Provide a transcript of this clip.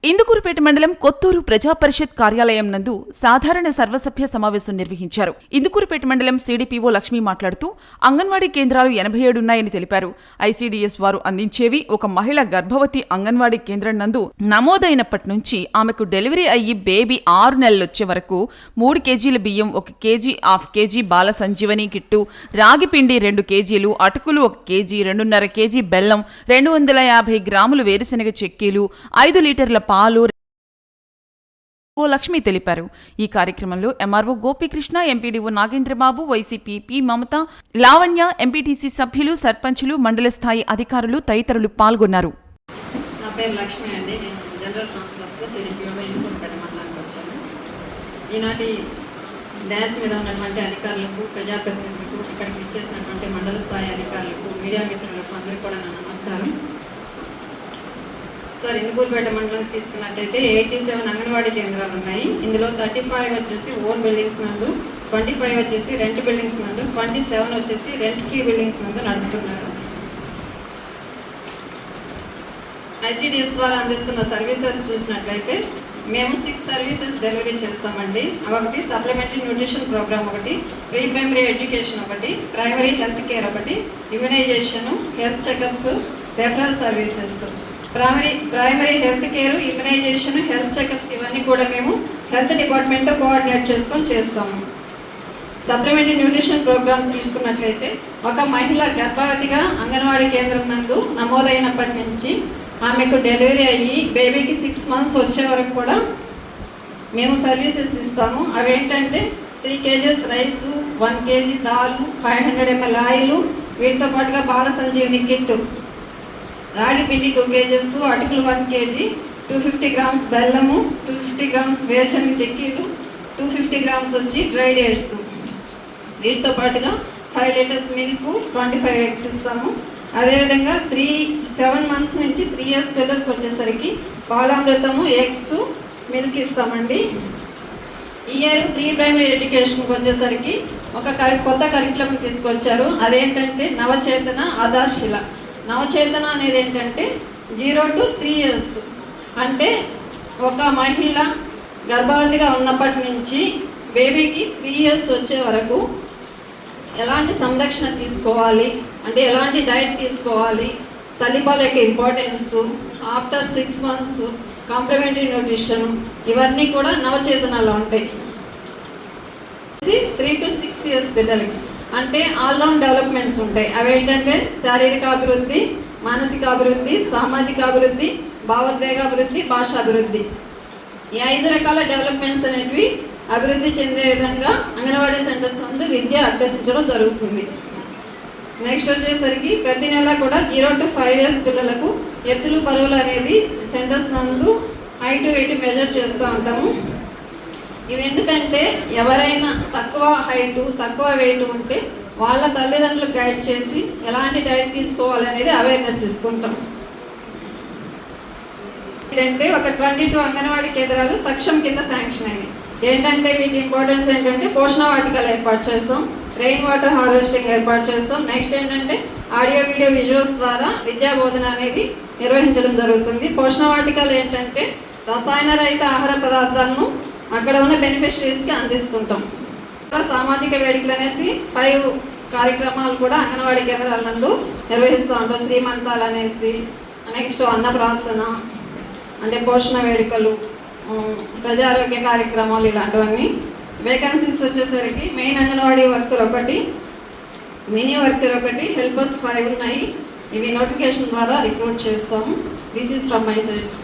ఇందుకూరుపేట మండలం కొత్తూరు ప్రజాపరిషత్ కార్యాలయం నందు సాధారణ సర్వసభ్య సమావేశం నిర్వహించారు. ఇందుకూరుపేట మండలం సిడిపిఓ లక్ష్మి మాట్లాడుతూ అంగన్వాడీ కేంద్రాలు 87 ఉన్నాయని తెలిపారు. ఐసీడీఎస్ వారు అందించేవి ఒక మహిళ గర్భవతి అంగన్వాడీ కేంద్రం నందు నమోదైనప్పటి నుంచి ఆమెకు డెలివరీ అయ్యి బేబీ 6 నెలలొచ్చే వరకు 3 కేజీల బియ్యం, 1 కేజీ, హాఫ్ కేజీ బాల సంజీవని కిట్టు, రాగి పిండి 2 కేజీలు, అటుకులు 1 కేజీ, 2.5 కేజీ బెల్లం, 250 గ్రాములు వేరుశనగ చెక్కీలు, 5 లీటర్ల పాలు లక్ష్మి తెలిపారు. ఈ కార్యక్రమంలో MRO Gopikrishna, MPDO Nagendrababu, YCP P Mamata, Lavanya, MPTC సభ్యులు, సర్పంచులు, మండల స్థాయి అధికారులు తదితరులు పాల్గొన్నారు. నా పేరు లక్ష్మి అండి. నేను జనరల్ ట్రాన్స్ఫర్స్లో సిడిపిఓగా ఇందుకూరుపేట మండలానికి వచ్చాను. ఈనాటి డ్యాన్స్ మీద ఉన్నటువంటి అధికారులకు, ప్రజాప్రతినిధులకు, ఇక్కడికి విచ్చేసినటువంటి మండల స్థాయి అధికారులకు, మీడియా మిత్రులకు అందరికీ కూడా నా నమస్కారం. సార్, ఇందుకూరుపేట మండలానికి తీసుకున్నట్టయితే 87 అంగన్వాడీ కేంద్రాలు ఉన్నాయి. ఇందులో 35 వచ్చేసి ఓన్ బిల్డింగ్స్ నందు, 25 వచ్చేసి రెంట్ బిల్డింగ్స్ నందు, 27 వచ్చేసి రెంట్ ఫ్రీ బిల్డింగ్స్ నందు నడుపుతున్నారు. ఐసీడీఎస్ ద్వారా అందిస్తున్న సర్వీసెస్ చూసినట్లయితే మేము 6 సర్వీసెస్ డెలివరీ చేస్తామండి. ఒకటి సప్లిమెంటరీ న్యూట్రిషన్ ప్రోగ్రామ్, ఒకటి ప్రీ ప్రైమరీ ఎడ్యుకేషన్, ఒకటి ప్రైమరీ హెల్త్ కేర్, ఒకటి immunisation, health checkups, referral services. Primary health care, immunisation, health checkups ఇవన్నీ కూడా మేము హెల్త్ డిపార్ట్మెంట్తో కోఆర్డినేట్ చేసుకొని చేస్తాము. సప్లిమెంటరీ న్యూట్రిషన్ ప్రోగ్రామ్ తీసుకున్నట్లయితే ఒక మహిళ గర్భవతిగా అంగన్వాడీ కేంద్రం నందు నమోదైనప్పటి నుంచి ఆమెకు డెలివరీ అయ్యి బేబీకి 6 మంత్స్ వచ్చే వరకు కూడా మేము సర్వీసెస్ ఇస్తాము. అవేంటంటే 3 కేజెస్ రైసు, 1 కేజీ దాలు, 500 ml ఆయిల్, వీటితో పాటుగా బాల సంజీవని కిట్టు, రాగి పిండి 2 కేజెస్, అటుకులు 1 కేజీ, 250 గ్రామ్స్ బెల్లము, 250 గ్రామ్స్ వేరుశనగ చెక్కీలు, 250 గ్రామ్స్ వచ్చి డ్రై డేట్స్, వీటితో పాటుగా 5 లీటర్స్ మిల్క్, 25 ఎగ్స్ ఇస్తాము. అదేవిధంగా 7 మంత్స్ నుంచి 3 years పిల్లలకు వచ్చేసరికి పాలామృతము, ఎగ్స్, మిల్క్ ఇస్తామండి. ఈ ఇయర్ ప్రీ ప్రైమరీ ఎడ్యుకేషన్కి వచ్చేసరికి ఒక కొత్త కరికులం తీసుకొచ్చారు. అదేంటంటే నవచేతన ఆధార్శిల. నవచేతన అనేది ఏంటంటే 0 to 3 years, అంటే ఒక మహిళ గర్భవతిగా ఉన్నప్పటి నుంచి బేబీకి 3 years వచ్చే వరకు ఎలాంటి సంరక్షణ తీసుకోవాలి, అంటే ఎలాంటి డైట్ తీసుకోవాలి, తల్లిపాల యొక్క importance, after 6 months complementary nutrition, ఇవన్నీ కూడా నవచేతనలో ఉంటాయి. 3 to 6 years పిల్లలకి అంటే ఆల్రౌండ్ డెవలప్మెంట్స్ ఉంటాయి. అవి ఏంటంటే శారీరక అభివృద్ధి, మానసిక అభివృద్ధి, సామాజిక అభివృద్ధి, భావోద్వేగాభివృద్ధి, భాషాభివృద్ధి. ఈ 5 రకాల డెవలప్మెంట్స్ అనేటివి అభివృద్ధి చెందే విధంగా అంగన్వాడీ సెంటర్స్ నందు విద్య అభ్యసించడం జరుగుతుంది. నెక్స్ట్ వచ్చేసరికి ప్రతి నెల కూడా 0 to 5 years పిల్లలకు ఎత్తులు, బరువులు అనేది సెంటర్స్ నందు హైట్, వెయిట్ మెజర్ చేస్తూ ఉంటాము. ఇవి ఎందుకంటే ఎవరైనా తక్కువ హైటు, తక్కువ వెయిట్ ఉంటే వాళ్ళ తల్లిదండ్రులు గైడ్ చేసి ఎలాంటి డైట్ తీసుకోవాలనేది అవేర్నెస్ ఇస్తుంటాం. ఏంటంటే ఒక 22 అంగన్వాడీ కేంద్రాలు సక్షం కింద శాంక్షన్ అయింది. ఏంటంటే వీటి ఇంపార్టెన్స్ ఏంటంటే పోషణ వాటికలు ఏర్పాటు చేస్తాం, రెయిన్ వాటర్ హార్వెస్టింగ్ ఏర్పాటు చేస్తాం. నెక్స్ట్ ఏంటంటే ఆడియో, వీడియో, విజువల్స్ ద్వారా విద్యా బోధన అనేది నిర్వహించడం జరుగుతుంది. పోషణ వాటికలు ఏంటంటే రసాయన రహిత ఆహార పదార్థాలను అక్కడ ఉన్న బెనిఫిషరీస్కి అందిస్తుంటాం. సామాజిక వేడుకలు అనేసి 5 కార్యక్రమాలు కూడా అంగన్వాడీ కేంద్రాల నందు నిర్వహిస్తూ ఉంటాం. శ్రీమంతాలు అనేసి, నెక్స్ట్ అన్నప్రాసన అంటే పోషణ వేడుకలు, ప్రజారోగ్య కార్యక్రమాలు, ఇలాంటివన్నీ. వేకెన్సీస్ వచ్చేసరికి main anganwadi worker 1, mini worker 1, helpers 5 ఉన్నాయి. ఇవి నోటిఫికేషన్ ద్వారా రిక్రూట్ చేస్తాము. This is from my sides.